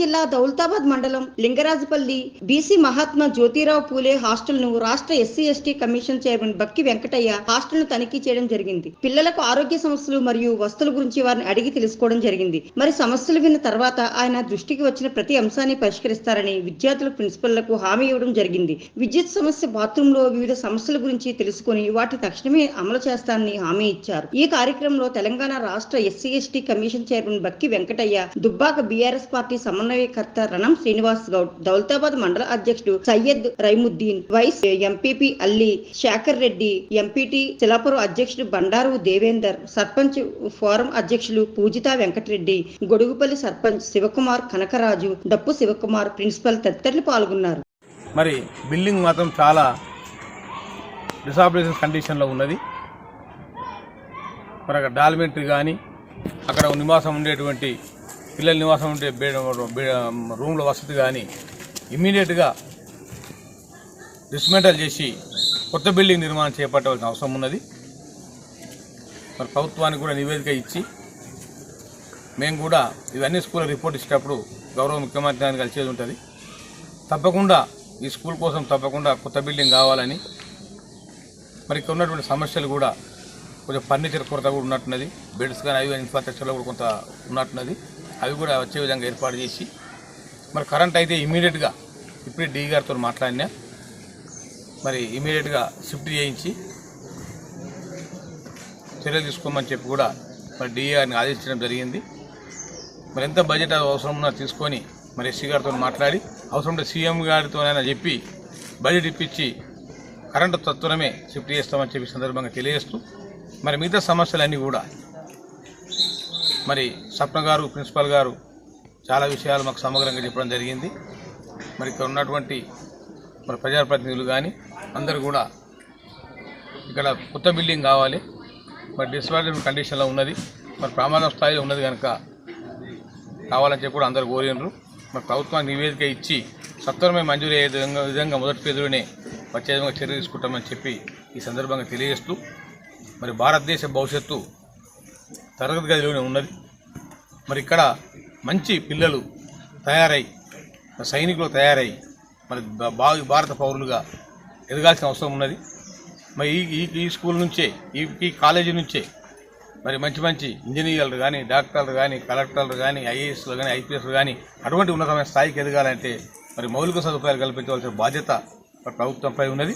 జిల్లా దౌలతాబాద్ మండలం లింగరాజుపల్లి BC Mahatma Jyotirao Phule hostel ను రాష్ట్ర ఎస్సీ ఎస్టీ కమిషన్ చైర్మన్ బక్కి వెంకటయ్య హాస్టల్ ను తనిఖీ చేయడం జరిగింది. పిల్లలకు ఆరోగ్య సమస్యలు మరియు వస్తువుల గురించి వారిని అడిగి తెలుసుకోవడం జరిగింది. మరి సమస్యలు విన్న తర్వాత ఆయన దృష్టికి వచ్చిన ప్రతి అంశాన్ని పరిష్కరిస్తారని విద్యార్థుల ప్రిన్సిపల్లకు హామీ ఇవ్వడం జరిగింది. విద్యుత్ సమస్య, బాత్రూమ్ లో వివిధ సమస్యల గురించి తెలుసుకుని వాటి తక్షణమే అమలు చేస్తానని హామీ ఇచ్చారు. ఈ కార్యక్రమంలో తెలంగాణ రాష్ట్ర ఎస్సీ ఎస్టీ కమిషన్ చైర్మన్ బక్కి వెంకటయ్య, దుబ్బాక బీఆర్ఎస్ పార్టీ సమన్వయకర్త రణం శ్రీనివాస్ గౌడ్, దౌలతాబాద్ మండల అధ్యక్షుడు సయ్యద్ రైముద్దీన్, వైస్ ఎంపీపీ అల్లి శేఖర్ రెడ్డి, ఎంపీటీ శిలాపురం అధ్యక్షుడు బండారు దేవేందర్, సర్పంచ్ ఫోరం అధ్యక్షులు పూజితా వెంకటరెడ్డి, గొడుగుపల్లి సర్పంచ్ శివకుమార్ కనకరాజు, డప్పు శివకుమార్, ప్రిన్సిపల్ తదితరులు పాల్గొన్నారు. మరి బిల్డింగ్ మాత్రం చాలా డిసాబిలిటీ కండిషన్లో ఉన్నది. మరి అక్కడ డాల్మెంటరీ కానీ, అక్కడ నివాసం ఉండేటువంటి పిల్లల నివాసం ఉండే రూమ్ల వసతి కానీ ఇమ్మీడియట్గా డిస్మెంటల్ చేసి కొత్త బిల్డింగ్ నిర్మాణం చేపట్టవలసిన అవసరం ఉన్నది. మరి ప్రభుత్వానికి కూడా నివేదిక ఇచ్చి మేము కూడా ఇవన్నీ స్కూల్ రిపోర్ట్ ఇచ్చేటప్పుడు గౌరవ ముఖ్యమంత్రి గారిని కలిసేది ఉంటుంది. తప్పకుండా ఈ స్కూల్ కోసం తప్పకుండా కొత్త బిల్డింగ్ కావాలని, మరి ఇక్కడ ఉన్నటువంటి సమస్యలు కూడా కొంచెం ఫర్నిచర్ కొరత కూడా ఉన్నట్టున్నది, బెడ్స్ కానీ అవి ఇన్ఫ్రాస్ట్రక్చర్లో కూడా కొంత ఉన్నట్టున్నది, అవి కూడా వచ్చే విధంగా ఏర్పాటు చేసి, మరి కరెంట్ అయితే ఇమీడియట్గా ఇప్పుడే డీ గారితో మాట్లాడినా, మరి ఇమీడియట్గా షిఫ్ట్ చేయించి చర్యలు తీసుకోమని చెప్పి కూడా మరి డీ గారిని ఆదేశించడం జరిగింది. మరి ఎంత బడ్జెట్ అవసరం ఉన్నా తీసుకొని మరి ఎస్సీ గారితో మాట్లాడి అవసరం ఉంటే సీఎం గారితోనైనా చెప్పి బడ్జెట్ ఇప్పించి కరెంటు తత్వమే షిఫ్ట్ చేస్తామని చెప్పి సందర్భంగా తెలియజేస్తూ, మరి మిగతా సమస్యలన్నీ కూడా మరి స్వప్న గారు, ప్రిన్సిపాల్ గారు చాలా విషయాలు మాకు సమగ్రంగా చెప్పడం జరిగింది. మరి ఇక్కడ ఉన్నటువంటి మరి ప్రజాప్రతినిధులు కానీ అందరూ కూడా ఇక్కడ కొత్త బిల్డింగ్ కావాలి, మరి డిసాబిలిటీ కండిషన్లో ఉన్నది, మరి ప్రమాదం స్థాయిలో ఉన్నది కనుక కావాలని చెప్పి కూడా అందరూ కోరినరు. మరి ప్రభుత్వానికి నివేదిక ఇచ్చి సత్వరమే మంజూరు అయ్యే విధంగా మొదటి పేదలోనే వచ్చే విధంగా చర్య తీసుకుంటామని చెప్పి ఈ సందర్భంగా తెలియజేస్తూ, మరి భారతదేశ భవిష్యత్తు తరగతి గదిలోనే ఉన్నది. మరి ఇక్కడ మంచి పిల్లలు తయారై సైనికులు తయారై మరి భారత పౌరులుగా ఎదగాల్సిన అవసరం ఉన్నది. మరి ఈ స్కూల్ నుంచే, ఈ కాలేజీ నుంచే మరి మంచి మంచి ఇంజనీర్లు కానీ, డాక్టర్లు కానీ, కలెక్టర్లు కానీ, ఐఏఎస్లు కానీ, ఐపీఎస్లు కానీ అటువంటి ఉన్నతమైన స్థాయికి ఎదగాలంటే మరి మౌలిక సదుపాయాలు కల్పించవలసిన బాధ్యత మరి ప్రభుత్వంపై ఉన్నది.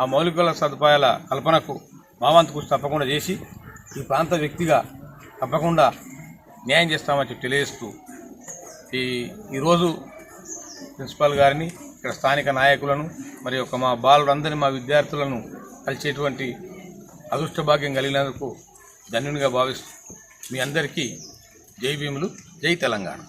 ఆ మౌలిక సదుపాయాల కల్పనకు మా వంతు కృషి తప్పకుండా చేసి ఈ ప్రాంత వ్యక్తిగా తప్పకుండా న్యాయం చేస్తామని చెప్పి తెలియజేస్తూ, ఈరోజు ప్రిన్సిపాల్ గారిని, ఇక్కడ స్థానిక నాయకులను, మరి మా బాలురందరినీ, మా విద్యార్థులను కలిసేటువంటి అదృష్ట భాగ్యం కలిగినందుకు ధన్యునిగా భావిస్తూ మీ అందరికీ జై భీములు, జై తెలంగాణ.